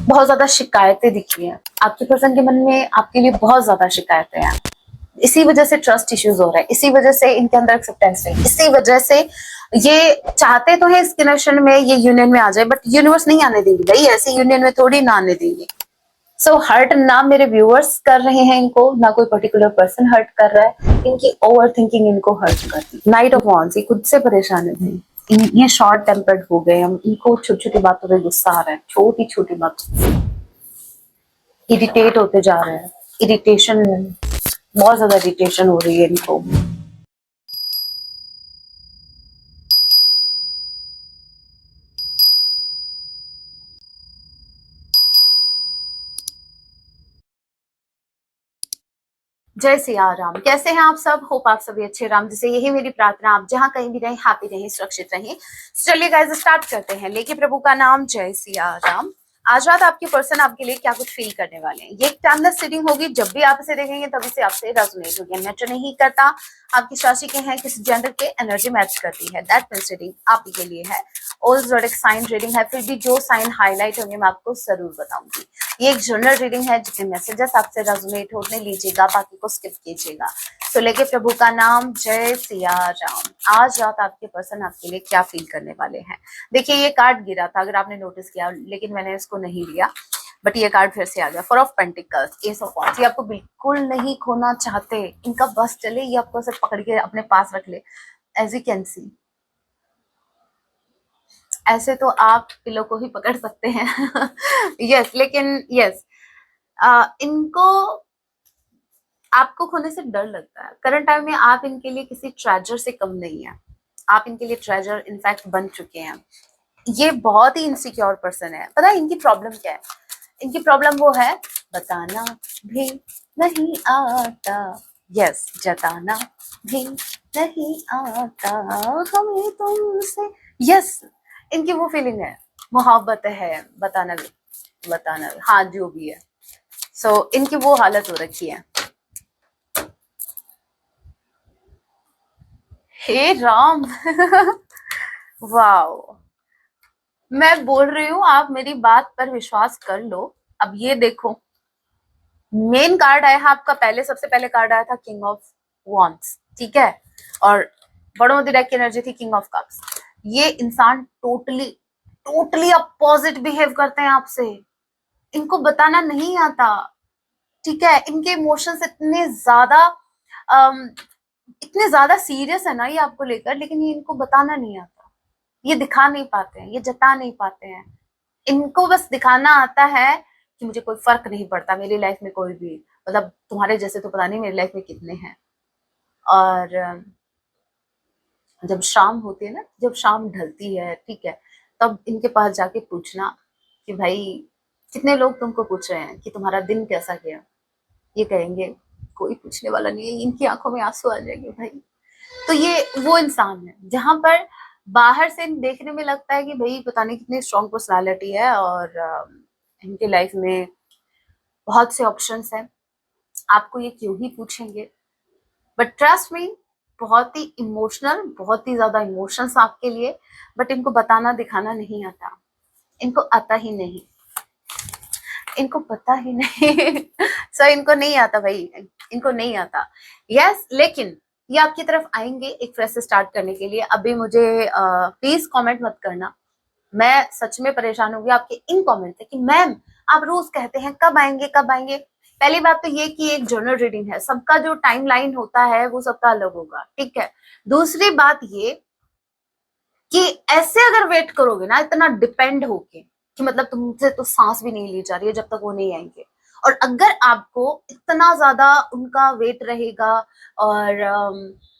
बहुत ज्यादा शिकायतें दिखी हैं आपके पर्सन के मन में, आपके लिए बहुत ज्यादा शिकायतें हैं। इसी वजह से ट्रस्ट इश्यूज हो रहे हैं, इसी वजह से इनके अंदर एक्सेप्टेंस नहीं, इसी वजह से ये चाहते तो है इस कनेक्शन में, ये यूनियन में आ जाए, बट यूनिवर्स नहीं आने देंगे भाई, ऐसे यूनियन में थोड़ी ना आने देंगे। सो हर्ट ना मेरे व्यूअर्स कर रहे हैं इनको, ना कोई पर्टिकुलर पर्सन हर्ट कर रहा है, इनकी ओवर थिंकिंग इनको हर्ट करती। नाइट ऑफ वॉन्स, ये खुद से परेशान है भाई, ये शॉर्ट टेम्पर्ड हो गए, हम इनको छोटी छोटी बातों पे गुस्सा आ रहा है, छोटी छोटी बातों, इरिटेट होते जा रहे हैं, इरिटेशन, बहुत ज्यादा इरिटेशन हो रही है इनको। जय सिया राम, कैसे हैं आप सब? होप आप सभी अच्छे राम जैसे, यही मेरी प्रार्थना, आप जहां कहीं भी रहें हैप्पी रहें, सुरक्षित रहें। चलिए गाइस स्टार्ट करते हैं, लेके प्रभु का नाम, जय सिया राम। आज रात आपके पर्सन आपके लिए क्या कुछ फील करने वाले हैं, ये एक टाइमलेस रीडिंग होगी, जब भी आप इसे देखेंगे तभी से आपसे रेजोनेट होगी, मैटर नहीं करता आप किस राशि के हैं, किस जेंडर के, एनर्जी मैच करती है, दैट मींस रीडिंग आप ही के लिए है। ऑल ज़ोडिएक साइन रीडिंग है, फिर भी जो साइन हाईलाइट होंगे मैं आपको जरूर बताऊंगी। ये एक जनरल रीडिंग है, जितने मैसेजेस आपसे रेजोनेट होने लीजिएगा, बाकी को स्किप कीजिएगा। तो लेके प्रभु का नाम, जय सिया राम। आज रात आपके पर्सन आपके लिए क्या फील करने वाले हैं। देखिए ये कार्ड गिरा था, अगर आपने नोटिस किया, लेकिन मैंने इसको नहीं लिया, बट ये कार्ड फिर से आ गया, four of pentacles, S of wands. ये आपको बिल्कुल नहीं खोना चाहते, इनका बस चले, ये आपको सिर्फ पकड़ के अपने पास रख ले, एज यू कैन सी। ऐसे तो आप पिलो को ही पकड़ सकते हैं यस लेकिन यस इनको आपको खोने से डर लगता है। करंट टाइम में आप इनके लिए किसी ट्रेजर से कम नहीं है, आप इनके लिए ट्रेजर इनफैक्ट बन चुके हैं। ये बहुत ही इनसिक्योर पर्सन है। पता है इनकी प्रॉब्लम क्या है? इनकी प्रॉब्लम वो है, बताना भी नहीं आता, यस जताना भी नहीं आता हमें तुमसे, यस इनकी वो फीलिंग है, मोहब्बत है, बताना भी, हाँ जो भी है। सो इनकी वो हालत हो रखी है। हे राम वाओ, मैं बोल रही हूँ आप मेरी बात पर विश्वास कर लो। अब ये देखो, मेन कार्ड आया है आपका, पहले सबसे पहले कार्ड आया था किंग ऑफ वॉन्ड्स, ठीक है, और बड़ों दी डेक की एनर्जी थी किंग ऑफ कप्स। ये इंसान टोटली टोटली अपोजिट बिहेव करते हैं आपसे, इनको बताना नहीं आता, ठीक है। इनके इमोशंस इतने ज्यादा सीरियस है ना ये आपको लेकर, लेकिन ये इनको बताना नहीं आता, ये दिखा नहीं पाते हैं, ये जता नहीं पाते हैं। इनको बस दिखाना आता है कि मुझे कोई फर्क नहीं पड़ता, मेरी लाइफ में कोई भी, मतलब तुम्हारे जैसे तो पता नहीं मेरी लाइफ में कितने हैं। और जब शाम होती है ना, जब शाम ढलती है, ठीक है, तब इनके पास जाके पूछना कि भाई कितने लोग तुमको पूछ रहे हैं कि तुम्हारा दिन कैसा गया, ये कहेंगे कोई पूछने वाला नहीं है, इनकी आंखों में आंसू आ जाएंगे भाई। तो ये वो इंसान है जहां पर बाहर से देखने में लगता है कि भाई पता नहीं कितनी स्ट्रॉन्ग पर्सनालिटी है, और इनके लाइफ में बहुत से ऑप्शंस हैं, आपको ये क्यों ही पूछेंगे, बट ट्रस्ट मी, बहुत ही इमोशनल, बहुत ही ज्यादा इमोशंस आपके लिए, बट इनको बताना दिखाना नहीं आता, इनको आता ही नहीं, इनको पता ही नहीं सो इनको नहीं आता भाई, इनको नहीं आता। यस लेकिन ये आपकी तरफ आएंगे एक फ्रेश स्टार्ट करने के लिए। अभी मुझे प्लीज कमेंट मत करना, मैं सच में परेशान होगी आपके इन कमेंट से कि मैम आप रोज कहते हैं कब आएंगे कब आएंगे। पहली बात तो ये कि एक जर्नल रीडिंग है, सबका जो टाइम लाइन होता है वो सबका अलग होगा, ठीक है। दूसरी बात ये कि ऐसे अगर वेट करोगे ना इतना डिपेंड होके कि मतलब तुमसे तो सांस भी नहीं ली जा रही है जब तक वो नहीं आएंगे, और अगर आपको इतना ज्यादा उनका वेट रहेगा, और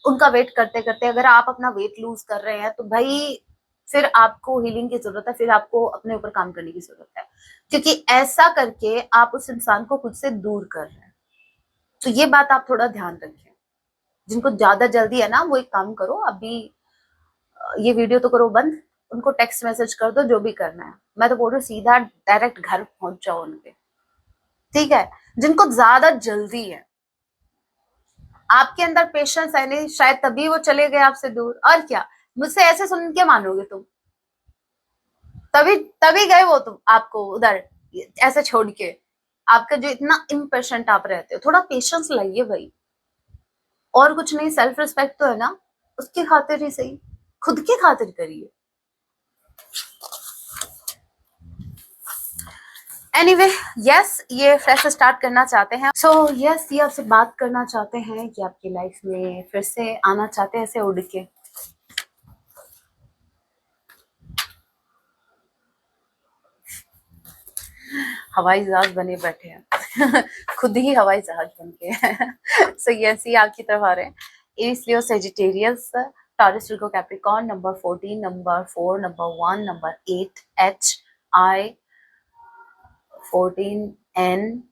उनका वेट करते करते अगर आप अपना वेट लूज कर रहे हैं, तो भाई फिर आपको हीलिंग की जरूरत है, फिर आपको अपने ऊपर काम करने की जरूरत है, क्योंकि ऐसा करके आप उस इंसान को खुद से दूर कर रहे हैं। तो ये बात आप थोड़ा ध्यान रखें। जिनको ज्यादा जल्दी है ना, वो एक काम करो, अभी ये वीडियो तो करो बंद, उनको टेक्स्ट मैसेज कर दो, जो भी करना है। मैं तो बोल रही हूँ सीधा डायरेक्ट घर पहुंच जाओ उनके, ठीक है। जिनको ज्यादा जल्दी है, आपके अंदर पेशेंस है नहीं, शायद तभी वो चले गए आपसे दूर, और क्या, मुझसे ऐसे सुन के मानोगे तुम, तभी तभी गए वो तुम आपको उधर, ऐसे छोड़ के, आपका जो इतना इम्पेशेंट आप रहते हो, थोड़ा पेशेंस लाइए भाई। और कुछ नहीं, सेल्फ रिस्पेक्ट तो है ना, उसकी खातिर ही सही, खुद की खातिर करिए। एनीवे, यस, ये फ्रेश स्टार्ट करना चाहते हैं। सो यस, ये आपसे बात करना चाहते हैं कि आपकी लाइफ में फिर से आना चाहते हैं ऐसे उड़ के। हवाई जहाज बने बैठे हैं खुद ही हवाई जहाज बन के हैं। सो यस, ये आपकी तरफ आ रहे हैं। Aries, Leo, Sagittarius, Taurus, Virgo, Capricorn, number 14, number 4, number 1, number 8, H I 14 N,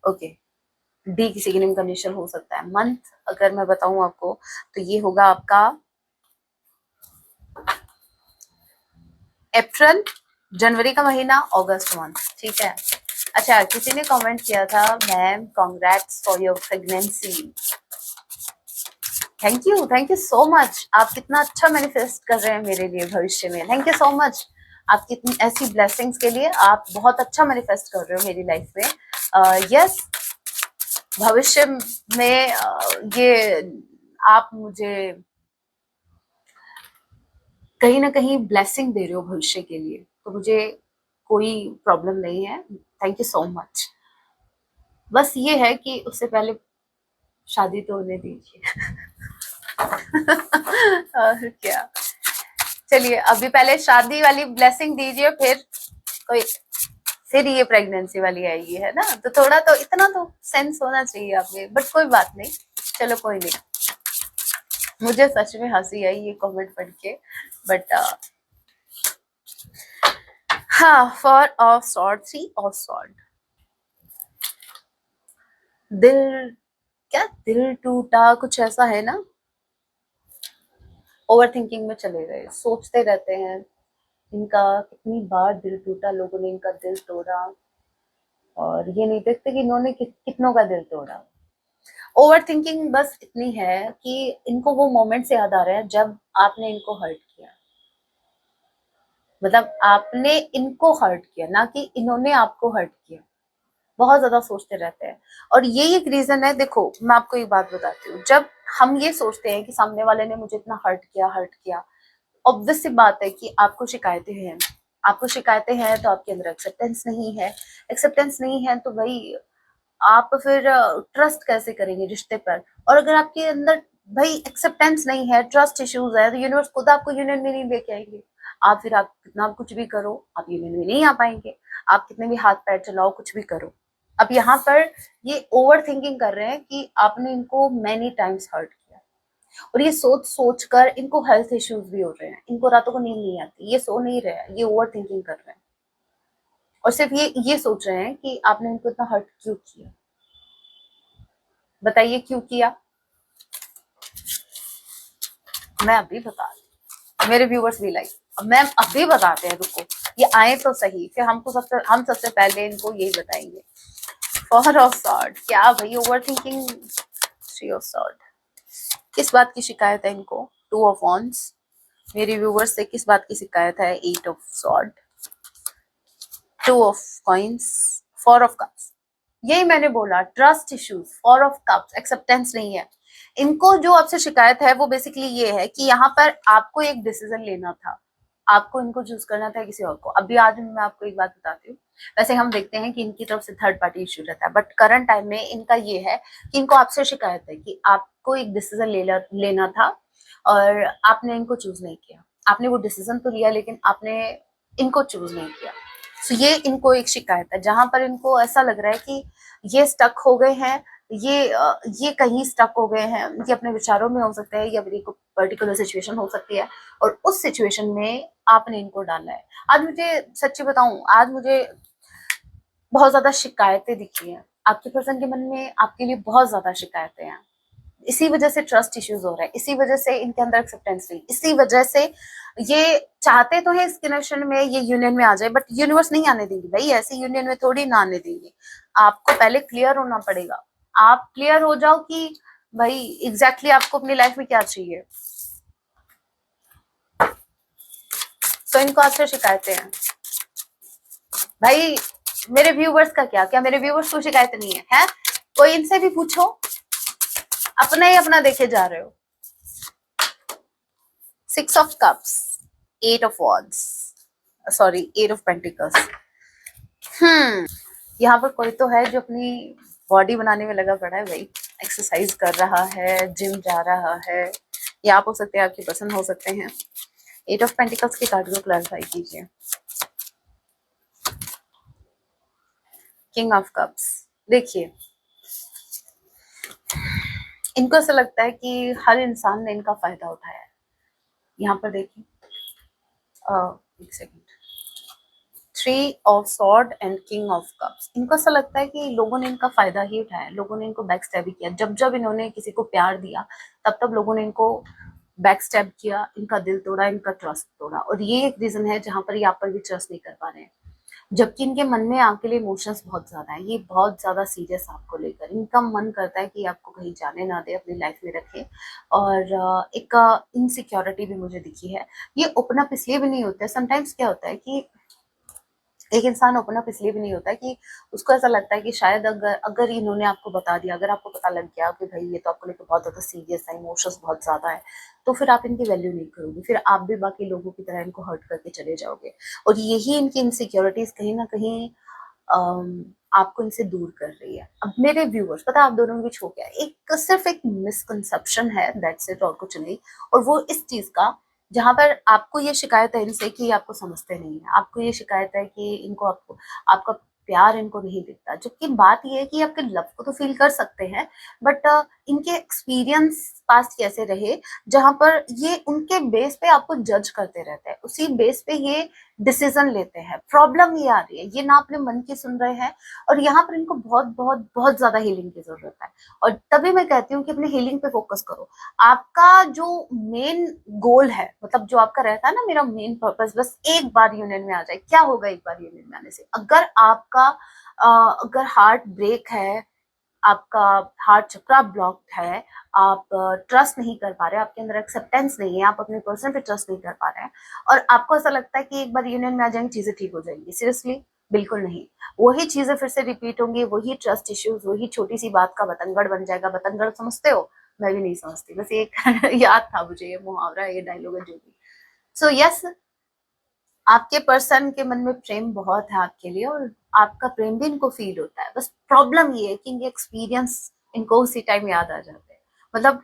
okay. D किसी की नेम कंडीशन हो सकता है। मंथ अगर मैं बताऊं आपको तो ये होगा आपका अप्रैल, जनवरी का महीना, अगस्त मंथ, ठीक है। अच्छा, किसी ने कमेंट किया था, ma'am congrats for your pregnancy. Thank you so much. आप कितना अच्छा मैनिफेस्ट कर रहे हैं मेरे लिए भविष्य में, थैंक यू सो मच। आपकी इतनी ऐसी ब्लेसिंग्स के लिए, आप बहुत अच्छा मैनिफेस्ट कर रहे हो मेरी लाइफ में। यस, भविष्य में ये आप मुझे कहीं ना कहीं ब्लेसिंग दे रहे हो भविष्य के लिए, तो मुझे कोई प्रॉब्लम नहीं है। Thank you so much. बस ये है कि उससे पहले शादी तो होने दीजिए। और क्या, चलिए अभी पहले शादी वाली ब्लेसिंग दीजिए, फिर ये प्रेगनेंसी वाली आएगी, है ना। तो थोड़ा तो इतना तो सेंस होना चाहिए आप में, बट कोई बात नहीं, चलो कोई नहीं। मुझे सच में हंसी आई ये कमेंट पढ़ के, बट हाँ, for of sword, 3 of sword, दिल, क्या दिल टूटा, कुछ ऐसा है ना। ओवर थिंकिंग में चले गए, सोचते रहते हैं इनका कितनी बार दिल टूटा, लोगों ने इनका दिल तोड़ा, और ये नहीं देखते कि इन्होंने कितनों का दिल तोड़ा। ओवर थिंकिंग बस इतनी है कि इनको वो मोमेंट से याद आ रहा है जब आपने इनको हर्ट किया, मतलब आपने इनको हर्ट किया, ना कि इन्होंने आपको हर्ट किया। बहुत ज्यादा सोचते रहते हैं, और यही एक रीजन है। देखो मैं आपको एक बात बताती हूँ, जब हम ये सोचते हैं कि सामने वाले ने मुझे इतना हर्ट किया, ऑब्वियस सी बात है कि आपको शिकायतें हैं। आपको शिकायतें हैं तो आपके अंदर एक्सेप्टेंस नहीं है। एक्सेप्टेंस नहीं है तो भाई आप फिर ट्रस्ट कैसे करेंगे रिश्ते पर। और अगर आपके अंदर भाई एक्सेप्टेंस नहीं है, ट्रस्ट इश्यूज है, तो यूनिवर्स खुद आपको यूनियन में नहीं लेके आएंगे। आप कितना कुछ भी करो, आप यूनियन में नहीं आ पाएंगे। आप कितने भी हाथ पैर चलाओ, कुछ भी करो। अब यहाँ पर ये ओवर थिंकिंग कर रहे हैं कि आपने इनको मैनी टाइम्स हर्ट किया, और ये सोच सोच कर इनको हेल्थ इश्यूज भी हो रहे हैं, इनको रातों को नींद नहीं आती, ये सो नहीं रहे हैं, ये ओवर थिंकिंग कर रहे हैं, और सिर्फ ये सोच रहे हैं कि आपने इनको इतना हर्ट क्यों किया। बताइए क्यों किया। मैं अभी बता रही, मेरे व्यूवर्स भी लाइक मैम अभी बताते हैं, रुको ये आए तो सही, फिर हम सबसे पहले इनको यही बताएंगे। 4 ऑफ सॉर्ड, क्या भाई ओवर थिंकिंग। 3 ऑफ सॉर्ड, किस बात की शिकायत है इनको। 2 ऑफ वॉन्ड्स, मेरे व्यूवर्स से किस बात की शिकायत है। 8 of sword, 2 of coins, 4 of cups. यही मैंने बोला, trust issues, 4 of cups, acceptance नहीं है इनको। जो आपसे शिकायत है वो बेसिकली ये है कि यहाँ पर आपको एक डिसीजन लेना था, आपको इनको चूज करना था किसी और को। अभी आज मैं आपको एक बात बताती हूँ, वैसे हम देखते हैं कि इनकी तरफ से थर्ड पार्टी इश्यू रहता है, बट करंट टाइम में इनका ये है कि इनको आपसे शिकायत है कि आपको एक डिसीजन लेना था और आपने इनको चूज नहीं किया। आपने वो डिसीजन तो लिया लेकिन आपने इनको चूज नहीं किया। तो ये इनको एक शिकायत है, जहां पर इनको ऐसा लग रहा है कि ये स्टक हो गए हैं, ये कहीं स्टक हो गए हैं, ये अपने विचारों में हो सकता है, या फिर एक पर्टिकुलर सिचुएशन हो सकती है, और उस सिचुएशन में आपने इनको डाला है। आज मुझे सच्ची बताऊं, आज मुझे बहुत ज्यादा शिकायतें दिखी हैं। आपके पर्सन के मन में आपके लिए बहुत ज्यादा शिकायतें हैं। इसी वजह से ट्रस्ट इश्यूज हो रहा है, इसी वजह से इनके अंदर एक्सेप्टेंस नहीं, इसी वजह से ये चाहते तो है इस कनेक्शन में, ये यूनियन में आ जाए, बट यूनिवर्स नहीं आने देंगी भाई, ऐसे यूनियन में थोड़ी ना आने देंगी। आपको पहले क्लियर होना पड़ेगा। आप क्लियर हो जाओ कि भाई एग्जैक्टली आपको अपनी लाइफ में क्या चाहिए। तो इनको आपसे शिकायतें हैं भाई, मेरे व्यूवर्स का क्या मेरे व्यूवर्स को शिकायत नहीं है? कोई इनसे भी पूछो, अपना ही अपना देखे जा रहे हो। 6 off cups, 8 of wands, sorry 8 of pentacles. यहाँ पर कोई तो है जो अपनी बॉडी बनाने में लगा पड़ा है भाई, एक्सरसाइज कर रहा है, जिम जा रहा है। ये आप हो सकते हैं, आपकी पसंद हो सकते हैं। 8 ऑफ पेंटिकल्स के कार्ड को क्लैरिफाई कीजिए। किंग ऑफ कप्स, देखिए इनको ऐसा लगता है कि हर इंसान ने इनका फायदा उठाया है। यहाँ पर देखिए, एक second, 3 of sword and king of cups. इनको ऐसा लगता है कि लोगों ने इनका फायदा ही उठाया, लोगों ने इनको बैक स्टैब किया। जब जब इन्होंने किसी को प्यार दिया तब तब लोगों ने इनको बैक स्टैब किया, इनका दिल तोड़ा, इनका ट्रस्ट तोड़ा। और ये एक रीजन है जहां पर ये आप पर भी ट्रस्ट नहीं कर पा रहे हैं, जबकि इनके मन में आपके लिए इमोशंस बहुत ज्यादा है। ये बहुत ज्यादा सीरियस आपको लेकर, इनका मन करता है कि आपको कहीं जाने ना दे, अपनी लाइफ में रखे। और एक इनसिक्योरिटी भी मुझे दिखी है। ये ओपन अप इसलिए भी नहीं होता है, समटाइम्स क्या होता है कि एक इंसान ओपन अप इसलिए भी नहीं होता कि उसको ऐसा लगता है कि शायद अगर इन्होंने आपको बता दिया, अगर आपको पता लग गया कि भाई ये तो आपको लेकर बहुत ज्यादा सीरियस है, इमोशंस बहुत ज्यादा है, तो फिर आप इनकी वैल्यू नहीं करोगे, फिर आप भी बाकी लोगों की तरह इनको हर्ट करके चले जाओगे। और यही इनकी इनसिक्योरिटीज कहीं ना कहीं आपको इनसे दूर कर रही है। अब मेरे व्यूअर्स, पता है आप दोनों के बीच हो गया, एक सिर्फ एक मिसकंसेप्शन है, दैट्स इट, और कुछ नहीं। और वो इस चीज का, जहां पर आपको ये शिकायत है इनसे कि आपको समझते नहीं है, आपको ये शिकायत है कि इनको आपका प्यार इनको नहीं दिखता। जबकि बात ये है कि आपके लव को तो फील कर सकते हैं, बट इनके एक्सपीरियंस पास्ट कैसे रहे, जहां पर ये उनके बेस पे आपको जज करते रहते हैं, उसी बेस पे ये डिसीजन लेते हैं। प्रॉब्लम ये आ रही है, ये ना अपने मन की सुन रहे हैं, और यहाँ पर इनको बहुत बहुत बहुत ज्यादा हीलिंग की जरूरत है। और तभी मैं कहती हूँ कि अपने हीलिंग पे फोकस करो। आपका जो मेन गोल है, मतलब जो आपका रहता है ना, मेरा मेन पर्पस बस एक बार यूनियन में आ जाए। क्या होगा एक बार यूनियन में आने से? अगर आपका अगर हार्ट ब्रेक है, आपका हार्ट चक्रा ब्लॉक्ड है, आप ट्रस्ट नहीं कर पा रहे, आपके अंदर एक्सेप्टेंस नहीं है, आप अपने पर्सन पे ट्रस्ट नहीं कर पा रहे हैं, और आपको ऐसा लगता है कि एक बार यूनियन में आ जाएंगे चीजें ठीक हो जाएंगी, सीरियसली बिल्कुल नहीं। वही चीजें फिर से रिपीट होंगी, वही ट्रस्ट इश्यूज, वही छोटी सी बात का बतंगड़ बन जाएगा। बतंगड़ समझते हो? मैं भी नहीं समझती, बस एक याद था मुझे, ये मुहावरा, ये डायलॉग है जो भी। सो यस, आपके पर्सन के मन में प्रेम बहुत है आपके लिए, और आपका प्रेम भी इनको फील होता है। बस प्रॉब्लम ये है कि इनके एक्सपीरियंस इनको उसी टाइम याद आ जाते हैं, मतलब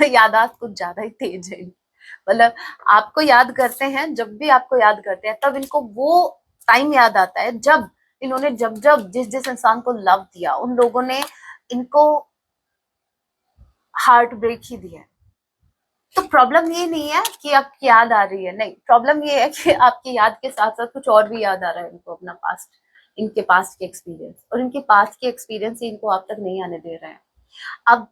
यादाश्त कुछ ज्यादा ही तेज है। मतलब आपको याद करते हैं, जब भी आपको याद करते हैं तब इनको वो टाइम याद आता है जब इन्होंने जब जब जिस जिस इंसान को लव दिया, उन लोगों ने इनको हार्ट ब्रेक ही दिया। तो प्रॉब्लम ये नहीं है कि आपकी याद आ रही है, नहीं, प्रॉब्लम ये है कि आपकी याद के साथ साथ कुछ और भी याद आ रहा है इनको, अपना पास्ट, इनके पास्ट के एक्सपीरियंस, और इनके पास्ट के एक्सपीरियंस ही इनको आप तक नहीं आने दे रहे हैं। अब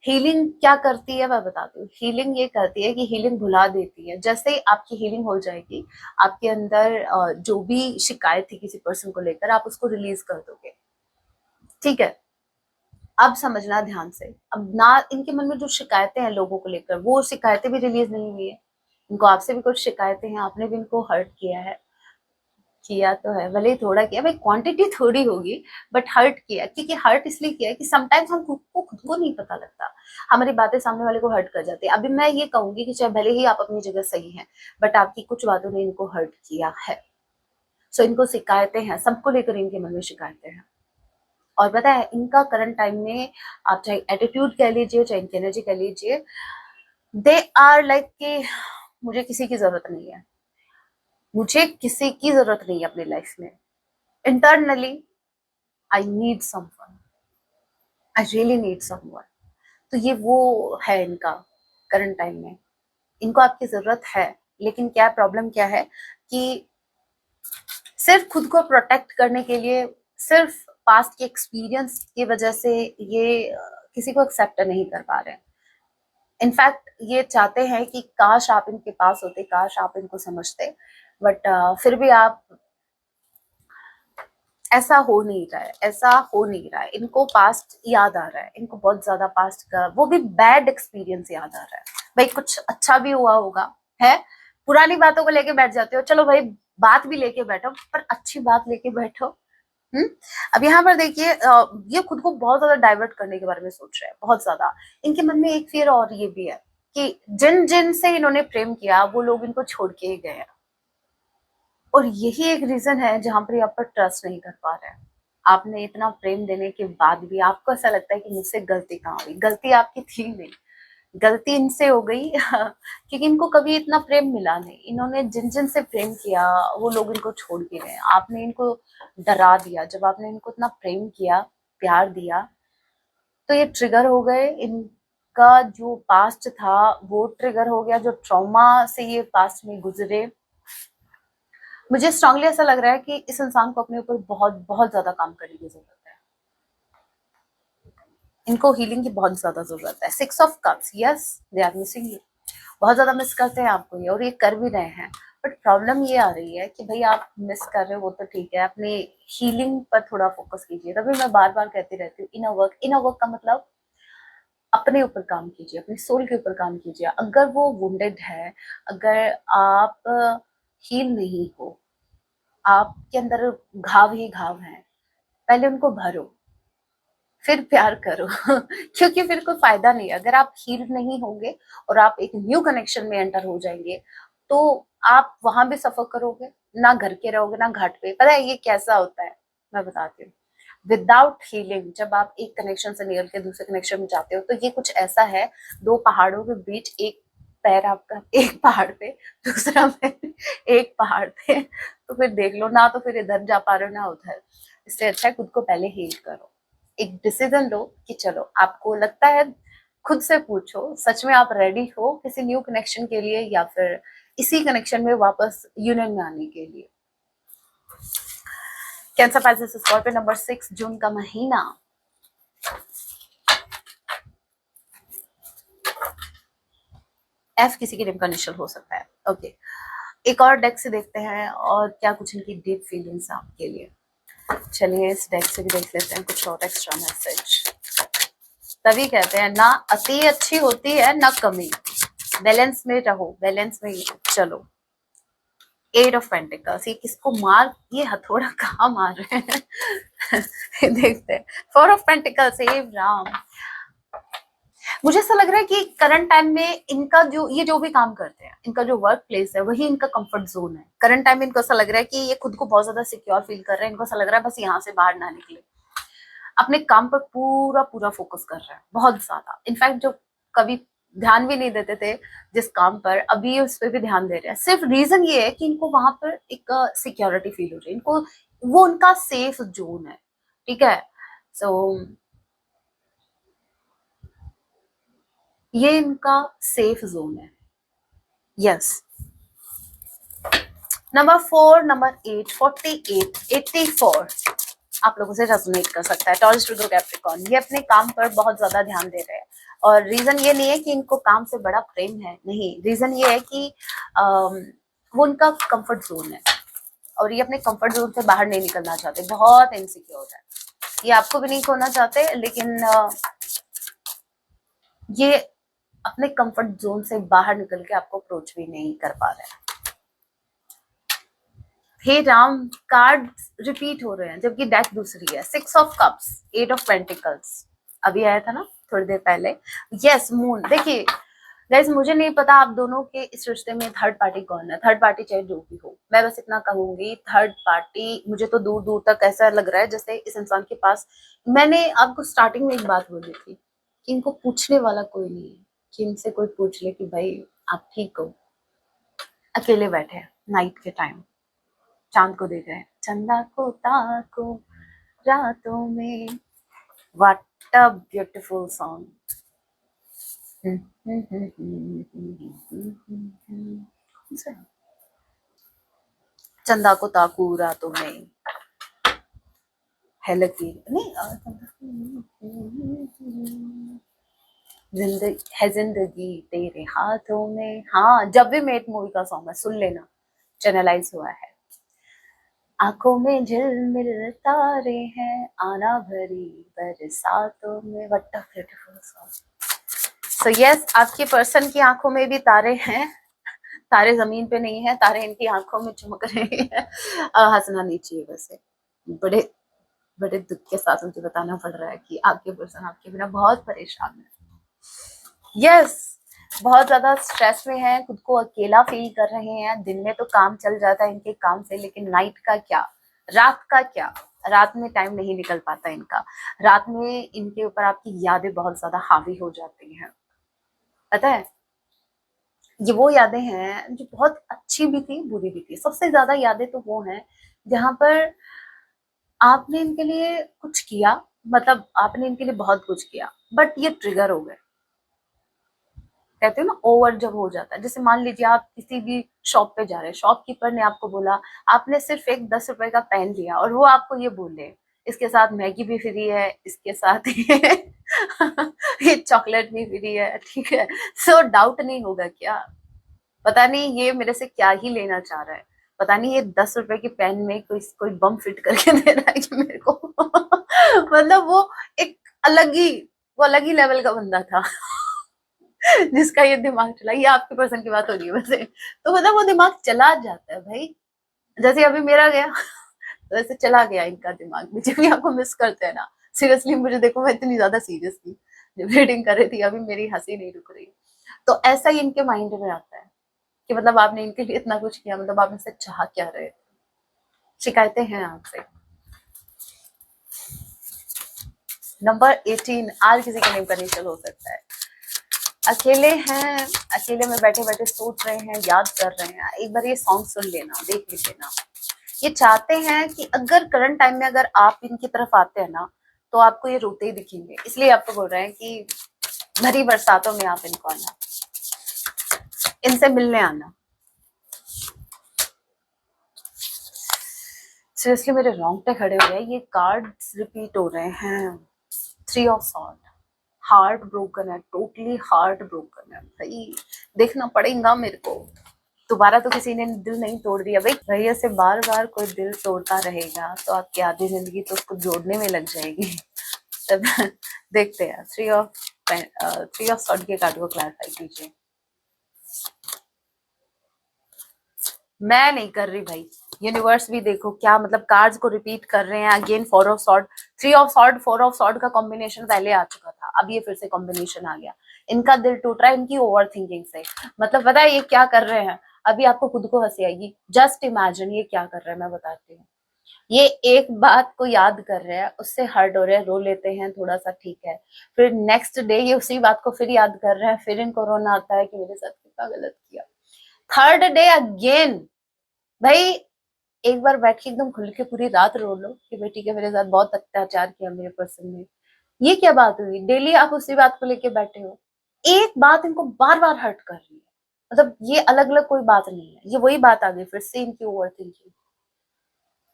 हीलिंग क्या करती है मैं बताती हूँ। हीलिंग ये करती है कि हीलिंग भुला देती है। जैसे ही आपकी हीलिंग हो जाएगी, आपके अंदर जो भी शिकायत थी किसी पर्सन को लेकर, आप उसको रिलीज कर दोगे, ठीक है? अब समझना ध्यान से, अब ना इनके मन में जो शिकायतें हैं लोगों को लेकर, वो शिकायतें भी रिलीज नहीं हुई है। इनको आपसे भी कुछ शिकायतें हैं, आपने भी इनको हर्ट किया है, किया तो है, भले ही थोड़ा किया भाई, क्वांटिटी थोड़ी होगी, बट हर्ट किया। क्योंकि हर्ट इसलिए किया कि समटाइम्स हम खुद को नहीं पता लगता, हमारी बातें सामने वाले को हर्ट कर जाती है। अभी मैं ये कहूंगी कि चाहे भले ही आप अपनी जगह सही हैं, बट आपकी कुछ बातों ने इनको हर्ट किया है। सो इनको शिकायतें हैं, सबको लेकर इनके मन में शिकायतें हैं। और पता है, इनका करंट टाइम में, आप चाहे एटीट्यूड कह लीजिए, चाहे इनकी एनर्जी कह लीजिए, दे आर लाइक कि मुझे किसी की जरूरत नहीं है, मुझे किसी की जरूरत नहीं है अपनी लाइफ में। Internally I need someone, I really need someone. तो ये वो है इनका करंट टाइम में, इनको आपकी जरूरत है। लेकिन क्या प्रॉब्लम क्या है कि सिर्फ खुद को प्रोटेक्ट करने के लिए, सिर्फ पास्ट के एक्सपीरियंस की वजह से ये किसी को एक्सेप्ट नहीं कर पा रहे हैं। इनफैक्ट ये चाहते हैं कि काश आप इनके पास होते, काश आप इनको समझते, बट फिर भी आप, ऐसा हो नहीं रहा है, ऐसा हो नहीं रहा है। इनको पास्ट याद आ रहा है, इनको बहुत ज्यादा पास्ट का, वो भी बैड एक्सपीरियंस याद आ रहा है। भाई कुछ अच्छा भी हुआ होगा, है, पुरानी बातों को लेके बैठ जाते हो, चलो भाई बात भी लेके बैठो, पर अच्छी बात लेके बैठो। अब यहाँ पर देखिए, ये खुद को बहुत ज्यादा डाइवर्ट करने के बारे में सोच रहे हैं, बहुत ज्यादा। इनके मन में एक फियर और ये भी है कि जिन जिन से इन्होंने प्रेम किया वो लोग इनको छोड़ के ही गए हैं, और यही एक रीजन है जहां पर ये आप पर ट्रस्ट नहीं कर पा रहे हैं। आपने इतना प्रेम देने के बाद भी आपको ऐसा लगता है कि मुझसे गलती कहाँ हुई। गलती आपकी थी नहीं, गलती इनसे हो गई क्योंकि इनको कभी इतना प्रेम मिला नहीं। इन्होंने जिन जिन से प्रेम किया वो लोग इनको छोड़ के गए। आपने इनको डरा दिया, जब आपने इनको इतना प्रेम किया, प्यार दिया, तो ये ट्रिगर हो गए। इनका जो पास्ट था वो ट्रिगर हो गया, जो ट्रॉमा से ये पास्ट में गुजरे। मुझे स्ट्रांगली ऐसा लग रहा है कि इस इंसान को अपने ऊपर बहुत बहुत ज्यादा काम करने की जरूरत है। इनको हीलिंग की बहुत ज्यादा जरूरत है। 6 off cups, yes they are missing you. बहुत ज्यादा मिस करते हैं आपको ये, और ये कर भी रहे हैं। बट प्रॉब्लम ये आ रही है कि भाई आप मिस कर रहे हो वो तो ठीक है, अपने हीलिंग पर थोड़ा फोकस कीजिए। तभी मैं बार बार कहती रहती हूँ, इनर वर्क। इनर वर्क का मतलब अपने ऊपर काम कीजिए, अपनी सोल के ऊपर काम कीजिए। अगर वो वुंडेड है, अगर आप हील नहीं हो, आपके अंदर घाव ही घाव हैं, पहले उनको भरो, फिर प्यार करो क्योंकि फिर कोई फायदा नहीं है। अगर आप हील नहीं होंगे और आप एक न्यू कनेक्शन में एंटर हो जाएंगे, तो आप वहां भी सफर करोगे, ना घर के रहोगे ना घाट पे। पता है ये कैसा होता है, मैं बताती हूँ। विदाउट हीलिंग जब आप एक कनेक्शन से निकल के दूसरे कनेक्शन में जाते हो, तो ये कुछ ऐसा है, दो पहाड़ों के बीच एक पैर आपका एक पहाड़ पे, दूसरा पैर एक पहाड़ पे, तो फिर देख लो ना, तो फिर इधर जा पा रहे हो ना उधर। इससे अच्छा है खुद को पहले हील करो, एक डिसीजन लो कि चलो, आपको लगता है, खुद से पूछो सच में आप रेडी हो किसी न्यू कनेक्शन के लिए, या फिर इसी कनेक्शन में वापस यूनियन में आने के लिए। कैंसर, पाइसेस, स्कॉर्पियो, नंबर 6, जून का महीना। एफ किसी के नेम का इनिशियल हो सकता है। ओके, एक और डेक से देखते हैं और क्या कुछ इनकी डीप फीलिंग्स आपके लिए। चलिए इस डेक से भी देख लेते हैं कुछ और एक्स्ट्रा मैसेज। तभी कहते हैं ना अति अच्छी होती है ना कमी, बैलेंस में रहो, बैलेंस में चलो। 8 ऑफ पेंटिकल्स, ये किसको मार, ये हथौड़ा कहाँ मार रहे हैं देखते हैं। 4 ऑफ पेंटिकल्स, हे राम। मुझे ऐसा लग रहा है कि करंट टाइम में इनका जो ये जो भी काम करते हैं, इनका जो वर्क प्लेस है वही इनका कंफर्ट जोन है। करंट टाइम में इनको ऐसा लग रहा है कि ये खुद को बहुत ज्यादा सिक्योर फील कर रहे हैं। इनको ऐसा लग रहा है बस यहाँ से बाहर ना निकले, अपने काम पर पूरा पूरा फोकस कर रहे हैं, बहुत ज्यादा। इनफैक्ट जो कभी ध्यान भी नहीं देते थे जिस काम पर, अभी उस पर भी ध्यान दे रहे हैं। सिर्फ रीजन ये है कि इनको वहां पर एक सिक्योरिटी फील हो रही है, इनको वो उनका सेफ जोन है। ठीक है, सो ये इनका सेफ जोन है। यस, नंबर 4, नंबर 8, 48, 84 आप लोगों से रेजोनेट कर सकता है। टॉरस, वर्गो, कैप्रिकॉर्न, ये अपने काम पर बहुत ज्यादा ध्यान दे रहे हैं। और रीजन ये नहीं है कि इनको काम से बड़ा प्रेम है, नहीं, रीजन ये है कि वो उनका कंफर्ट जोन है, और ये अपने कंफर्ट जोन से बाहर नहीं निकलना चाहते, बहुत इनसिक्योर है। ये आपको भी नहीं खोना चाहते, लेकिन ये अपने कंफर्ट जोन से बाहर निकल के आपको अप्रोच भी नहीं कर पा रहे हैं। हे राम, कार्ड रिपीट हो रहे हैं जबकि डेक दूसरी है। 6 ऑफ कप्स, 8 ऑफ पेंटिकल्स, अभी आया था ना थोड़ी देर पहले। Yes, moon. देखिए गाइस, मुझे नहीं पता आप दोनों के इस रिश्ते में थर्ड पार्टी कौन है। थर्ड पार्टी चाहे जो भी हो, मैं बस इतना कहूंगी, थर्ड पार्टी मुझे तो दूर दूर तक ऐसा लग रहा है जैसे इस इंसान के पास, मैंने आपको स्टार्टिंग में एक बात बोली थी कि इनको पूछने वाला कोई नहीं है, कि इनसे कोई पूछ ले कि भाई आप ठीक हो। अकेले बैठे हैं नाइट के टाइम, चांद को देख रहे हैं, चंदा को ताको रातों में। What a beautiful song. चंदा को ताकू रातों में है लगी नहीं, जिंदगी है, जिंदगी तेरे हाथों में। हाँ, जब भी मेट मूवी का सॉन्ग है, सुन लेना, चैनलाइज हुआ है। आंखों में झिलमिल तारे हैं, आना भरी बरसातों में। What a beautiful song. So yes, आपके पर्सन की आंखों में भी तारे हैं, तारे जमीन पे नहीं है, तारे इनकी आंखों में चमक रहे हैं। हंसना नहीं चाहिए वैसे। बड़े बड़े दुख के साथ मुझे बताना पड़ रहा है कि आपके पर्सन आपके बिना बहुत परेशान है। यस, बहुत ज्यादा स्ट्रेस में है, खुद को अकेला फील कर रहे हैं। दिन में तो काम चल जाता है इनके काम से, लेकिन नाइट का क्या, रात का क्या, रात में टाइम नहीं निकल पाता इनका। रात में इनके ऊपर आपकी यादें बहुत ज्यादा हावी हो जाती हैं, पता है। ये वो यादें हैं जो बहुत अच्छी भी थी, बुरी भी थी। सबसे ज्यादा यादें तो वो हैं जहां पर आपने इनके लिए कुछ किया, मतलब आपने इनके लिए बहुत कुछ किया, बट ये ट्रिगर हो गए। कहते हैं ना, ओवर जब हो जाता है। जैसे मान लीजिए आप किसी भी शॉप पे जा रहे हैं, शॉपकीपर ने आपको बोला, आपने सिर्फ एक 10 रुपए का पेन लिया और वो आपको ये बोले इसके साथ मैगी भी फ्री है, इसके साथ ये चॉकलेट भी फ्री है, ठीक है। सो डाउट नहीं होगा क्या, पता नहीं ये मेरे से क्या ही लेना चाह रहा है, पता नहीं ये 10 रुपए की पेन में कोई बम फिट करके दे रहा है ये मेरे को। मतलब वो एक अलग ही वो अलग ही लेवल का बंदा था। जिसका ये दिमाग चला। ये आपके पर्सन की बात हो रही है वैसे, तो मतलब वो दिमाग चला जाता है भाई, जैसे अभी मेरा गया। तो वैसे चला गया इनका दिमाग भी, जब भी आपको मिस करते हैं ना। सीरियसली मुझे देखो, मैं इतनी ज्यादा सीरियस थी जब रीडिंग कर रही थी, अभी मेरी हंसी नहीं रुक रही। तो ऐसा ही इनके माइंड में आता है कि मतलब आपने इनके लिए इतना कुछ किया, मतलब आप इनसे चाह क्या रहे। शिकायतें हैं आपसे। नंबर 18, आज किसी के नेम का इनिशियल हो सकता है। अकेले हैं, अकेले में बैठे बैठे सोच रहे हैं, याद कर रहे हैं। एक बार ये सॉन्ग सुन लेना, देख भी लेना। ये चाहते हैं कि अगर करंट टाइम में अगर आप इनकी तरफ आते हैं ना, तो आपको ये रोते ही दिखेंगे। इसलिए आपको बोल रहे हैं कि भरी बरसातों में आप इनको आना, इनसे मिलने आना। सीरियसली मेरे रोंगटे खड़े हो गए, ये कार्ड्स रिपीट हो रहे हैं। 3 ऑफ सॉर्ड, हार्ट ब्रोकन है, टोटली हार्ट ब्रोकन है भाई। देखना पड़ेगा मेरे को। दोबारा तो किसी ने दिल नहीं तोड़ दिया भाई। भैया से बार बार कोई दिल तोड़ता रहेगा तो आपकी आधी जिंदगी तो उसको जोड़ने में लग जाएगी। तब देखते हैं। थ्री ऑफ सॉर्ड के कार्ड को क्लैरिफाई कीजिए। मैं नहीं कर रही भाई, यूनिवर्स भी देखो क्या मतलब कार्ड्स को रिपीट कर रहे हैं again. 4 of sword, 3 of sword, 4 of sword का कॉम्बिनेशन पहले आ चुका था, अब ये फिर से कॉम्बिनेशन आ गया। इनका दिल टूट रहा है इनकी ओवर थिंकिंग से। मतलब पता है ये क्या कर रहे हैं, अभी आपको खुद को हंसी आएगी। जस्ट इमेजिन ये क्या कर रहे हैं, मैं बताती हूँ। ये एक बात को याद कर रहे हैं, उससे हर्ट हो रहे हैं, रो लेते हैं थोड़ा सा, ठीक है। फिर नेक्स्ट डे ये उसी बात को फिर याद कर रहे हैं, फिर इनको रोना आता है कि मेरे साथ कितना गलत किया। थर्ड डे अगेन भाई, एक बार बैठ के एकदम खुल के पूरी रात रो लो कि बेटी के मेरे साथ बहुत अत्याचार किया मेरे पर्सन ने। ये क्या बात हुई, डेली आप उसी बात को लेके बैठे हो। एक बात इनको बार बार हर्ट कर रही है, मतलब ये अलग अलग कोई बात नहीं है, ये वही बात आ गई फिर से इनकी ओवर थिंकिंग।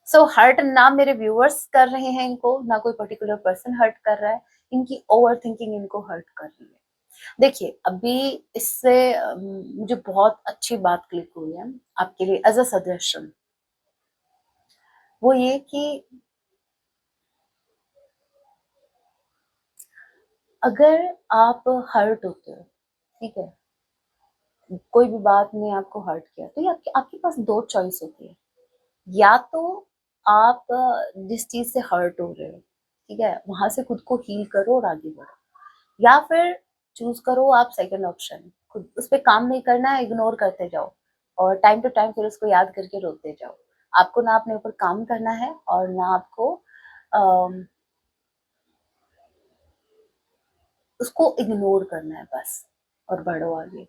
सो हर्ट ना मेरे व्यूअर्स कर रहे हैं इनको, ना कोई पर्टिकुलर पर्सन हर्ट कर रहा है, इनकी ओवर थिंकिंग इनको हर्ट कर रही है। देखिए अभी इससे मुझे बहुत अच्छी बात क्लिक हुई है आपके लिए एज अ सजेशन। वो ये कि अगर आप हर्ट होते हो, ठीक है, कोई भी बात ने आपको हर्ट किया, तो ये आपके पास दो चॉइस होती है। या तो आप जिस चीज से हर्ट हो रहे हो, ठीक है, वहां से खुद को हील करो और आगे बढ़ो। या फिर चूज करो आप सेकंड ऑप्शन, खुद उस पर काम नहीं करना है, इग्नोर करते जाओ और टाइम टू टाइम फिर उसको याद करके रोते जाओ। आपको ना अपने ऊपर काम करना है और ना आपको अम, उसको इग्नोर करना है बस, और बढ़ो आगे।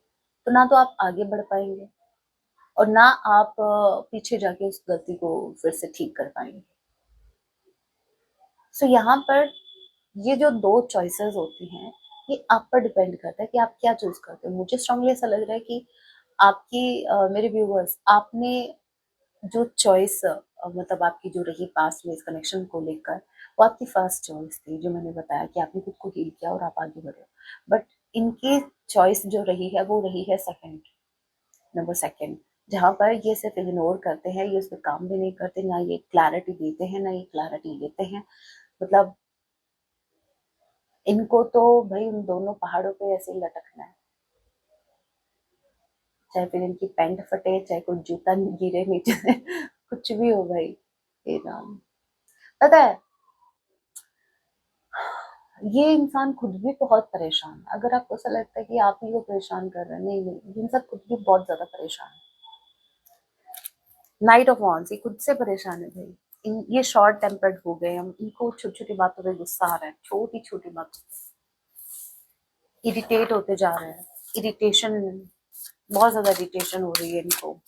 तो ना तो आप आगे बढ़ पाएंगे और ना आप पीछे जाके उस गलती को फिर से ठीक कर पाएंगे। सो यहाँ पर ये जो दो चॉइसेस होती हैं, ये आप पर डिपेंड करता है कि आप क्या चूज करते हो। मुझे स्ट्रांगली ऐसा लग रहा है कि आपकी मेरे व्यूअर्स, आपने जो चॉइस मतलब आपकी जो रही पास्ट में इस कनेक्शन को लेकर, वो आपकी फर्स्ट चॉइस थी, जो मैंने बताया कि आपने खुद को हील किया और आप आगे बढ़े। बट इनकी चॉइस जो रही है वो रही है सेकंड, नंबर सेकंड, जहाँ पर ये सिर्फ इग्नोर करते हैं, ये उस पर काम भी नहीं करते, ना ये क्लैरिटी देते हैं ना ये क्लैरिटी लेते हैं। मतलब इनको तो भाई उन दोनों पहाड़ों पे ऐसे ही लटकना है। चाहे फिर इनकी पैंट फटे, चाहे कोई जूता गिरे नीचे से, कुछ भी हो भाई। हे राम। पता है, ये इंसान खुद भी बहुत परेशान है। अगर आपको ऐसा लगता है कि आप ही को परेशान कर रहे हैं, नहीं नहीं, ये इंसान खुद भी बहुत ज्यादा परेशान है। नाइट ऑफ वॉन्स, ये खुद से परेशान है भाई। ये शॉर्ट टेम्पर्ड हो गए, हम इनको छोटी छोटी बातों पे गुस्सा आ रहा है, छोटी छोटी बातों पे इरिटेट होते जा रहे हैं। इरिटेशन, बहुत ज्यादा इरिटेशन हो रही है इनको।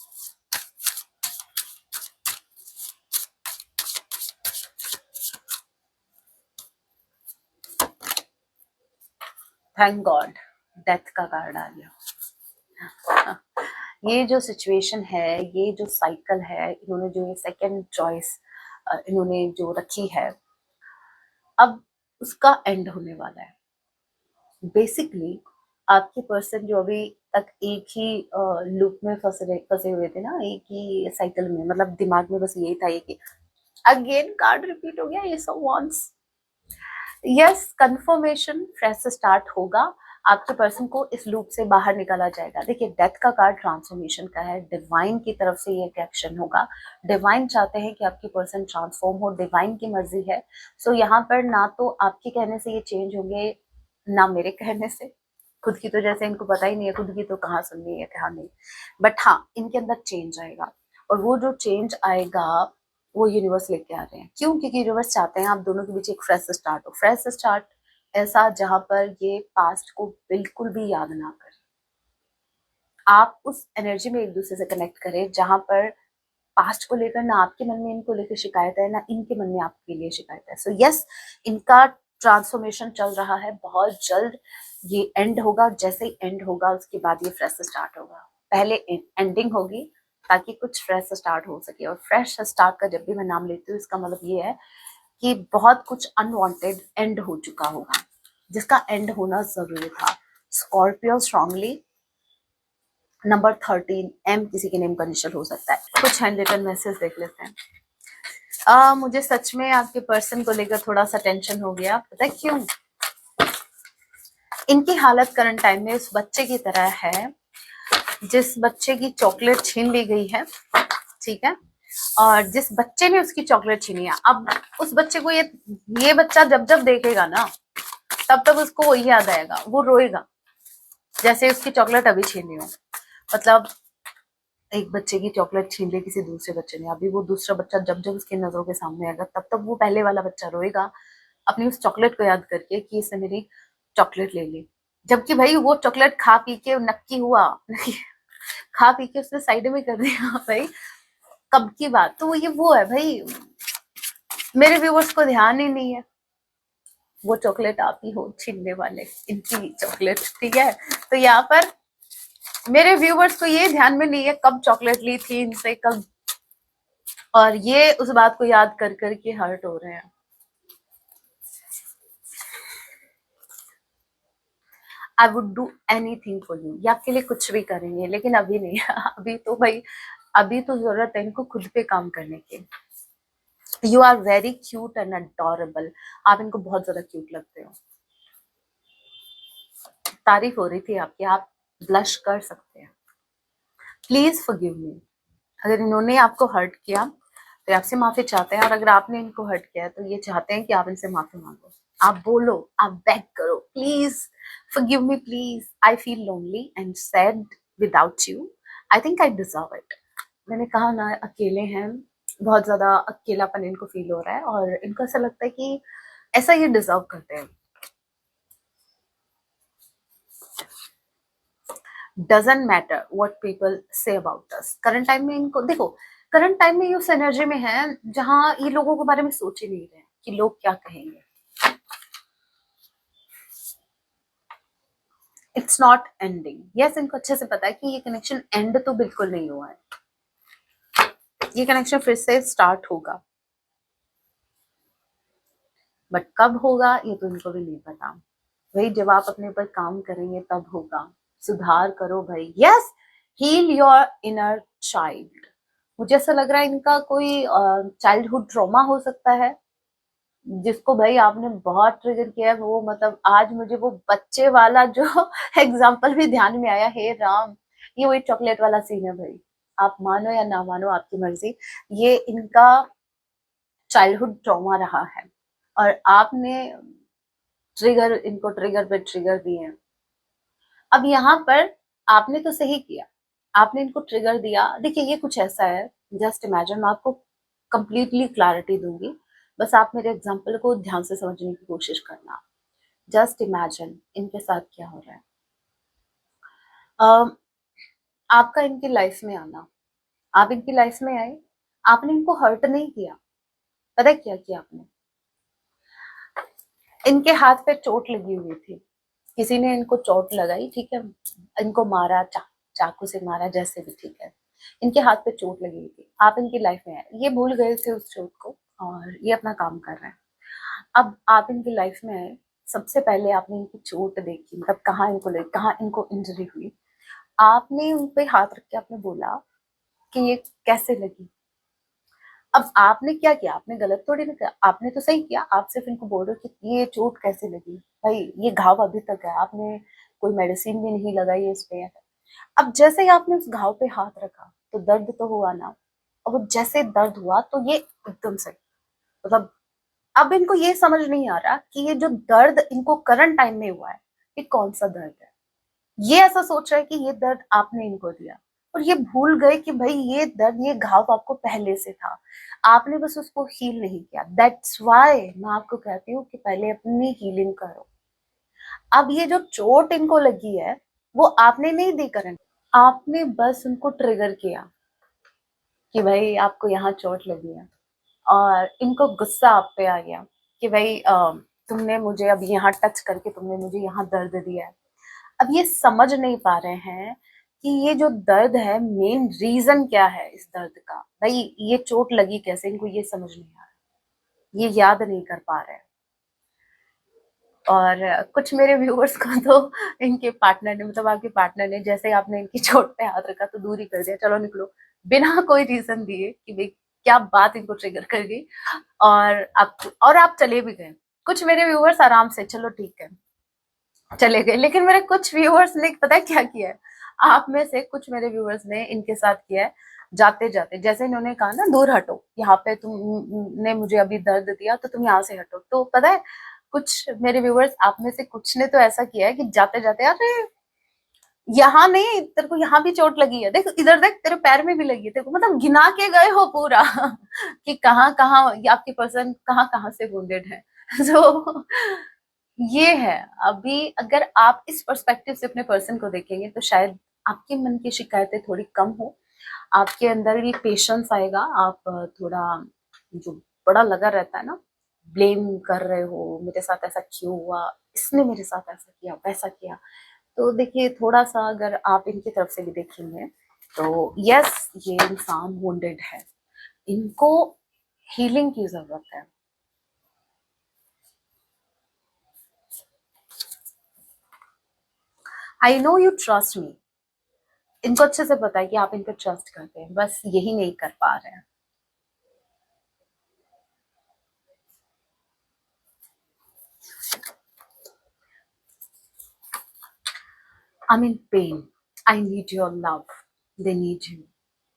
थैंक गॉड डेथ का कार्ड आ गया। ये जो सिचुएशन है, ये जो साइकिल है, इन्होंने जो ये सेकंड चॉइस इन्होंने जो रखी है, अब उसका एंड होने वाला है। बेसिकली आपके पर्सन जो अभी तक एक ही लूप में फंसे हुए थे ना, एक ही साइकिल में, मतलब दिमाग में बस यही था ये कि अगेन कार्ड रिपीट हो गया, ये सब वॉन्ट्स। यस, कंफर्मेशन फ्रेश से स्टार्ट होगा। आपके पर्सन को इस लूप से बाहर निकाला जाएगा। देखिए, डेथ का कार्ड ट्रांसफॉर्मेशन का है, डिवाइन की तरफ से ये एक्शन होगा। डिवाइन चाहते हैं कि आपकी पर्सन ट्रांसफॉर्म हो, डिवाइन की मर्जी है। सो यहाँ पर ना तो आपके कहने से ये चेंज होंगे, ना मेरे कहने से। खुद की तो जैसे इनको पता ही नहीं है, खुद की तो कहाँ सुननी है कहाँ नहीं। बट हाँ, इनके अंदर चेंज आएगा, और वो जो चेंज आएगा वो यूनिवर्स लेके आ रहे हैं। क्यों? क्योंकि यूनिवर्स चाहते हैं आप दोनों के बीच एक फ्रेश स्टार्ट हो। फ्रेश स्टार्ट ऐसा जहां पर ये पास्ट को बिल्कुल भी याद ना करें। आप उस एनर्जी में एक दूसरे से कनेक्ट करें जहां पर पास्ट को लेकर ना आपके मन में इनको लेकर शिकायत है, ना इनके मन में आपके लिए शिकायत है। सो यस, इनका ट्रांसफॉर्मेशन चल रहा है, बहुत जल्द ये एंड होगा। जैसे ही एंड होगा उसके बाद ये फ्रेश स्टार्ट होगा। पहले एंडिंग होगी ताकि कुछ फ्रेश स्टार्ट हो सके। और फ्रेश स्टार्ट का जब भी मैं नाम लेती हूँ, इसका मतलब ये है कि बहुत कुछ अनवांटेड एंड हो चुका होगा, जिसका एंड होना जरूरी था। स्कॉर्पियो स्ट्रांगली, नंबर 13, एम किसी के नेम का इनिशियल हो सकता है। कुछ हैंड रिटन मैसेज देख लेते हैं। मुझे सच में आपके पर्सन को लेकर थोड़ा सा टेंशन हो गया। पता है क्यों? इनकी हालत करंट टाइम में उस बच्चे की तरह है जिस बच्चे की चॉकलेट छीन ली गई है, ठीक है, और जिस बच्चे ने उसकी चॉकलेट छीनी है। अब उस बच्चे को ये बच्चा जब जब देखेगा ना, तब तब उसको वही याद आएगा, वो रोएगा जैसे उसकी चॉकलेट अभी छीनी हो। मतलब एक बच्चे की चॉकलेट छीन ली किसी दूसरे बच्चे ने, अभी वो दूसरा बच्चा जब जब उसकी नजरों के सामने आएगा, तब तब वो पहले वाला बच्चा रोएगा अपनी उस चॉकलेट को याद करके कि इसने मेरी चॉकलेट ले ली। जबकि भाई वो चॉकलेट खा पी के नक्की हुआ, खा पी के उसने साइड में कर दिया भाई, कब की बात। तो ये वो है भाई, मेरे व्यूवर्स को ध्यान ही नहीं है, वो चॉकलेट आप ही हो छीनने वाले, इनकी चॉकलेट, ठीक है। तो यहाँ पर मेरे व्यूवर्स को ये ध्यान में नहीं है कब चॉकलेट ली थी इनसे, कब, और ये उस बात को याद कर कर के हर्ट हो रहे हैं। I would do anything for you, ये आपके लिए कुछ भी करेंगे, लेकिन अभी नहीं। अभी तो भाई, अभी तो जरूरत है इनको खुद पे काम करने की। You are very cute and adorable, आप इनको बहुत ज्यादा क्यूट लगते हो। तारीफ हो रही थी आपकी, आप ब्लश कर सकते हैं। प्लीज फॉरगिव मी, अगर इन्होंने आपको हर्ट किया तो आपसे माफी चाहते हैं, और अगर आपने इनको हर्ट किया तो ये चाहते हैं कि आप इनसे माफी मांगो। आप बोलो, आप बेग करो, please forgive me please, I feel lonely and sad without you, I think I deserve it. मैंने कहा ना, अकेले हैं, बहुत ज्यादा अकेलापन इनको फील हो रहा है, और इनको ऐसा लगता है कि ऐसा ये डिजर्व करते हैं। Doesn't matter what people say about us. Current time में इनको देखो, करंट टाइम में ये उस एनर्जी में है जहां ये लोगों के बारे में सोच ही नहीं रहे कि लोग क्या कहेंगे। It's not ending. यस, इनको अच्छे से पता है कि ये कनेक्शन एंड तो बिल्कुल नहीं हुआ है, ये कनेक्शन फिर से स्टार्ट होगा, बट कब होगा ये तो इनको भी नहीं पता। भाई जब आप अपने ऊपर काम करेंगे तब होगा। सुधार करो भाई। Yes, heal your inner child. मुझे ऐसा लग रहा है इनका कोई चाइल्डहुड ट्रॉमा हो सकता है, जिसको भाई आपने बहुत ट्रिगर किया है। वो मतलब आज मुझे वो बच्चे वाला जो एग्जाम्पल भी ध्यान में आया, हे राम। ये वही चॉकलेट वाला सीन है भाई, आप मानो या ना मानो आपकी मर्जी, ये इनका चाइल्डहुड ट्रॉमा रहा है और आपने ट्रिगर, इनको ट्रिगर पे ट्रिगर दिए हैं। अब यहाँ पर आपने तो सही किया, आपने इनको ट्रिगर दिया। देखिए ये कुछ ऐसा है, जस्ट इमेजिन, मैं आपको कंप्लीटली क्लैरिटी दूंगी, बस आप मेरे एग्जांपल को ध्यान से समझने की कोशिश करना। जस्ट इमेजिन इनके साथ क्या हो रहा है। अम, आपका इनकी लाइफ में आना, आप इनकी लाइफ में आए, आपने इनको हर्ट नहीं किया, पता है क्या किया आपने? इनके हाथ पे चोट लगी हुई थी, किसी ने इनको चोट लगाई, ठीक है, इनको मारा, चाकू से मारा, जैसे भी, ठीक है, इनके हाथ पे चोट लगी हुई थी, आप इनकी लाइफ में आए, ये भूल गए थे उस चोट को और ये अपना काम कर रहे हैं। अब आप इनकी लाइफ में आए, सबसे पहले आपने इनकी चोट देखी, मतलब कहाँ इनको लगी, कहाँ इनको इंजरी हुई, आपने उन पे हाथ रख के आपने बोला कि ये कैसे लगी। अब आपने क्या किया, आपने गलत थोड़ी ना किया, आपने तो सही किया, आप सिर्फ इनको बोल रहे हो कि ये चोट कैसे लगी, भाई ये घाव अभी तक है, आपने कोई मेडिसिन भी नहीं लगाई है इस पे। अब जैसे ही आपने उस घाव पे हाथ रखा तो दर्द तो हुआ ना, और वो जैसे दर्द हुआ तो ये एकदम से, मतलब अब इनको ये समझ नहीं आ रहा कि ये जो दर्द इनको करंट टाइम में हुआ है ये कौन सा दर्द है। ये ऐसा सोच रहा है कि ये दर्द आपने इनको दिया, और ये भूल गए कि भाई ये दर्द, ये घाव आपको पहले से था, आपने बस उसको हील नहीं किया। दैट्स व्हाई मैं आपको कहती हूँ कि पहले अपनी हीलिंग करो। अब ये जो चोट इनको लगी है वो आपने नहीं दी करंट, आपने बस उनको ट्रिगर किया कि भाई आपको यहाँ चोट लगी है, और इनको गुस्सा आप पे आ गया कि भाई तुमने मुझे अब यहाँ टच करके तुमने मुझे यहाँ दर्द दिया है। अब ये समझ नहीं पा रहे हैं कि ये जो दर्द है, मेन रीजन क्या है इस दर्द का, भाई ये चोट लगी कैसे, इनको ये समझ नहीं आ रहा, ये याद नहीं कर पा रहे हैं। और कुछ मेरे व्यूअर्स को तो इनके पार्टनर ने, मतलब आपके पार्टनर ने, जैसे ही आपने इनकी चोट पे हाथ रखा तो दूर ही कर दिया, चलो निकलो, बिना कोई रीजन दिए कि भाई क्या बात इनको ट्रिगर कर गई, और आप चले भी गए। कुछ मेरे व्यूअर्स आराम से चलो ठीक है चले गए, लेकिन मेरे कुछ व्यूअर्स ने पता है क्या किया है, आप में से कुछ मेरे व्यूअर्स ने इनके साथ किया है, जाते जाते जैसे इन्होंने कहा ना दूर हटो, यहाँ पे तुमने मुझे अभी दर्द दिया तो तुम यहाँ से हटो, तो पता है कुछ मेरे व्यूअर्स आप में से कुछ ने तो ऐसा किया है कि जाते जाते, अरे यहाँ नहीं, तेरे को यहाँ भी चोट लगी है, देख इधर देख, तेरे पैर में भी लगी है तेरे को, मतलब गिना के गए हो पूरा कि कहाँ कहाँ आपके पर्सन कहाँ कहाँ से वुंडेड है। तो ये है, अभी अगर आप इस पर्सपेक्टिव से अपने पर्सन को देखेंगे तो शायद आपके मन की शिकायतें थोड़ी कम हो, आपके अंदर भी पेशेंस आएगा, आप थोड़ा, जो बड़ा लगा रहता है ना, ब्लेम कर रहे हो, मेरे साथ ऐसा क्यों हुआ, इसने मेरे साथ ऐसा किया वैसा किया, तो देखिए थोड़ा सा अगर आप इनकी तरफ से भी देखेंगे तो यस ये इंसान वुंडेड है, इनको हीलिंग की जरूरत है। I know you trust me, इनको अच्छे से पता है कि आप इन पर ट्रस्ट करते हैं, बस यही नहीं कर पा रहे हैं। I mean pain, I need your love, they need you.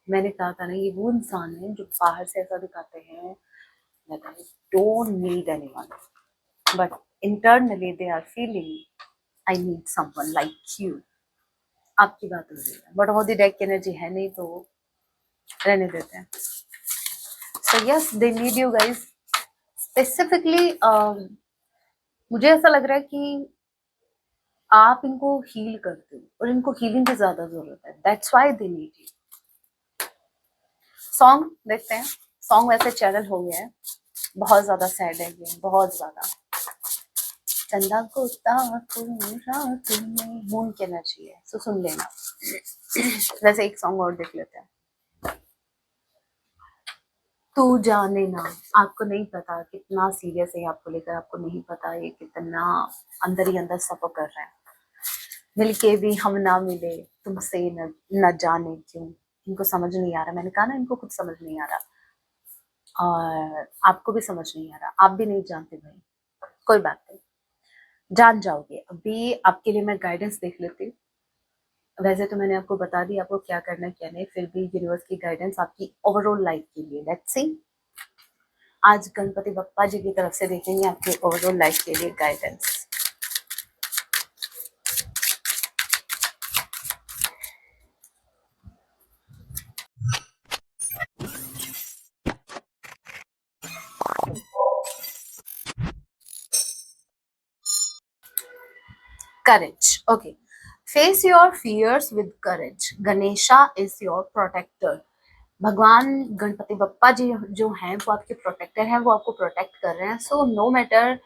मैंने कहा था ना, ये वो इंसान है जो बाहर से ऐसा दिखाते हैं that I don't need anyone, but internally they are feeling I need someone like you। आपकी बात हो रही है, बट वो डेक की एनर्जी है नहीं तो रहने देते हैं। So yes they need you guys, specifically मुझे ऐसा लग रहा है कि आप इनको हील करते हो और इनको हीलिंग की ज्यादा जरूरत है, that's why they need you. Song देखते हैं, सॉन्ग वैसे चैनल हो गया है, बहुत ज्यादा सैड है ये, बहुत ज्यादा। चंदा को रात में मून की एनर्जी है, तो सुन लेना। वैसे एक सॉन्ग और देख लेते हैं। तू जाने ना, आपको नहीं पता कितना सीरियस है आपको लेकर, आपको नहीं पता ये कितना अंदर ही अंदर सफर कर रहा है। मिलके भी हम ना मिले तुमसे न जाने क्यों, इनको समझ नहीं आ रहा, मैंने कहा ना इनको कुछ समझ नहीं आ रहा, और आपको भी समझ नहीं आ रहा, आप भी नहीं जानते भाई, कोई बात नहीं, जान जाओगे। अभी आपके लिए मैं गाइडेंस देख लेती हूँ, वैसे तो मैंने आपको बता दिया आपको क्या करना है क्या नहीं, फिर भी यूनिवर्स की गाइडेंस आपकी ओवरऑल लाइफ के लिए। लेट्स सी आज गणपति बप्पा जी की तरफ से देखेंगे आपके ओवरऑल लाइफ के लिए guidance. Courage. Okay. Face your fears with courage. Ganesha is your protector. भगवान गणपति बप्पा जी जो हैं वो आपके प्रोटेक्टर हैं, वो आपको प्रोटेक्ट कर रहे हैं। So no matter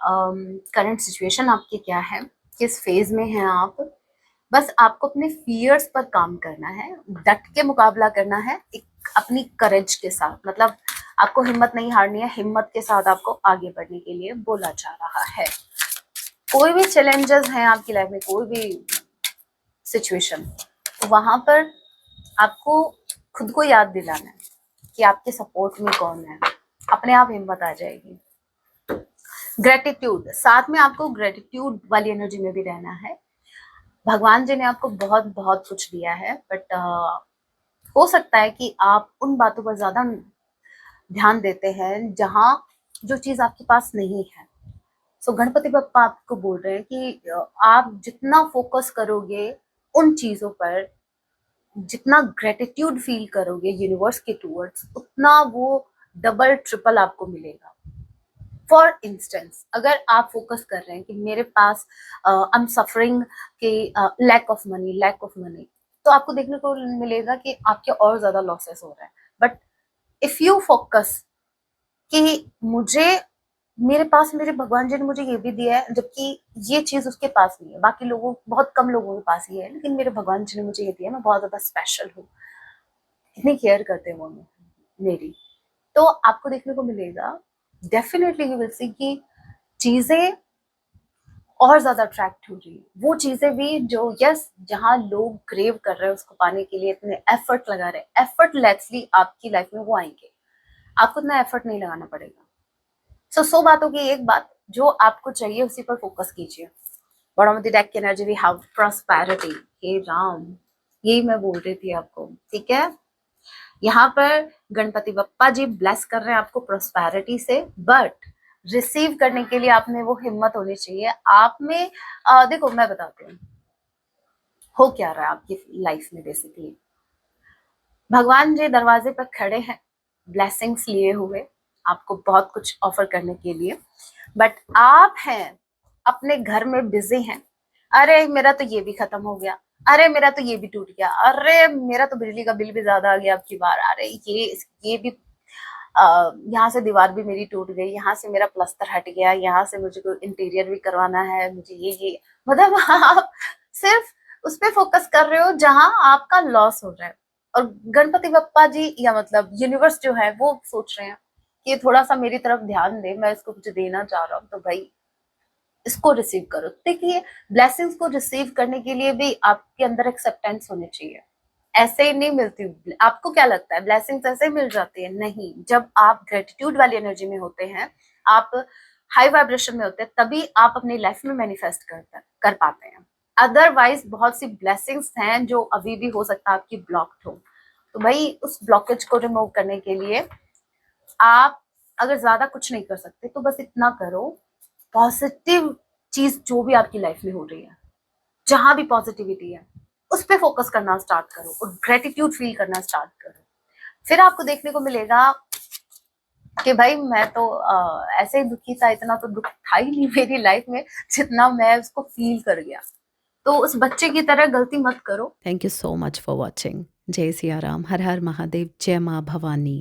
current situation आपकी क्या है, किस फेज में हैं आप, बस आपको अपने फियर्स पर काम करना है, डट के मुकाबला करना है एक अपनी करेज के साथ। मतलब आपको हिम्मत नहीं हारनी है, हिम्मत के साथ आपको आगे बढ़ने के लिए बोला जा रहा है। कोई भी चैलेंजेस हैं आपकी लाइफ में, कोई भी सिचुएशन, तो वहां पर आपको खुद को याद दिलाना है कि आपके सपोर्ट में कौन है, अपने आप हिम्मत आ जाएगी। ग्रेटिट्यूड, साथ में आपको ग्रेटिट्यूड वाली एनर्जी में भी रहना है। भगवान जी ने आपको बहुत बहुत कुछ दिया है, बट हो सकता है कि आप उन बातों पर ज्यादा ध्यान देते हैं जहां जो चीज आपके पास नहीं है। सो गणपति बप्पा आपको बोल रहे हैं कि आप जितना फोकस करोगे उन चीजों पर, जितना ग्रेटिट्यूड फील करोगे यूनिवर्स के टूवर्ड्स, उतना वो डबल ट्रिपल आपको मिलेगा। फॉर इंस्टेंस, अगर आप फोकस कर रहे हैं कि मेरे पास आई एम सफरिंग कि लैक ऑफ मनी, तो आपको देखने को मिलेगा कि आपके और ज्यादा लॉसेस हो रहे हैं। बट इफ यू फोकस कि मेरे पास मेरे भगवान जी ने मुझे ये भी दिया है, जबकि ये चीज उसके पास नहीं है, बाकी लोगों बहुत कम लोगों के पास ये है, लेकिन मेरे भगवान जी ने मुझे ये दिया, मैं बहुत ज्यादा स्पेशल हूँ, इतनी केयर करते हैं वो मेरी। तो आपको देखने को मिलेगा, डेफिनेटली यू विल सी कि चीजें और ज्यादा अट्रैक्ट हो रही है, वो चीजें भी जो यस जहां लोग क्रेव कर रहे हैं उसको पाने के लिए इतने एफर्ट लगा रहे हैं, एफर्टलेसली आपकी लाइफ में वो आएंगे, आपको इतना एफर्ट नहीं लगाना पड़ेगा। सो बातों की एक बात, जो आपको चाहिए उसी पर फोकस कीजिए। बॉटम ऑफ द डेक की एनर्जी वी हैव प्रॉस्पेरिटी। हे राम, यही मैं बोल रही थी आपको, ठीक है। यहाँ पर गणपति बप्पा जी ब्लेस कर रहे हैं आपको प्रॉस्पेरिटी से, बट रिसीव करने के लिए आप में वो हिम्मत होनी चाहिए आप में। देखो मैं बताती हूँ हो क्या रहा है आपकी लाइफ में। बेसिकली भगवान जी दरवाजे पर खड़े हैं ब्लेसिंग्स लिए हुए, आपको बहुत कुछ ऑफर करने के लिए, बट आप हैं अपने घर में बिजी हैं। अरे मेरा तो ये भी खत्म हो गया, अरे मेरा तो ये भी टूट गया, अरे मेरा तो बिजली का बिल भी ज्यादा आ गया अब की बार, अरे ये भी यहाँ से दीवार भी मेरी टूट गई, यहाँ से मेरा प्लस्तर हट गया, यहाँ से मुझे कोई इंटीरियर भी करवाना है, मुझे ये मतलब आप सिर्फ उस पर फोकस कर रहे हो जहां आपका लॉस हो रहा है। और गणपति बप्पा जी या मतलब यूनिवर्स जो है वो सोच रहे हैं कि थोड़ा सा मेरी तरफ ध्यान दे, मैं इसको कुछ देना चाह रहा हूँ, तो भाई इसको रिसीव करो। देखिए ब्लेसिंग्स को रिसीव करने के लिए भी आपके अंदर एक्सेप्टेंस होनी चाहिए, ऐसे ही नहीं मिलती। आपको क्या लगता है ब्लेसिंग्स ऐसे ही मिल जाती है? नहीं, जब आप ग्रेटिट्यूड वाली एनर्जी में होते हैं, आप हाई वाइब्रेशन में होते हैं, तभी आप अपनी लाइफ में मैनिफेस्ट कर पाते हैं। अदरवाइज बहुत सी ब्लेसिंग्स हैं जो अभी भी हो सकता है आपकी ब्लॉक्ड हो, तो भाई उस ब्लॉकेज को रिमूव करने के लिए आप अगर ज्यादा कुछ नहीं कर सकते तो बस इतना करो, पॉजिटिव चीज जो भी आपकी लाइफ में हो रही है, जहां भी पॉजिटिविटी है उस पर फोकस करना स्टार्ट करो और ग्रेटिट्यूड फील करना स्टार्ट करो। फिर आपको देखने को मिलेगा कि भाई मैं तो ऐसे ही दुखी था, इतना तो दुख था ही नहीं मेरी लाइफ में जितना मैं उसको फील कर गया। तो उस बच्चे की तरह गलती मत करो। Thank you so much for watching. जय सिया राम, हर हर महादेव, जय माँ भवानी।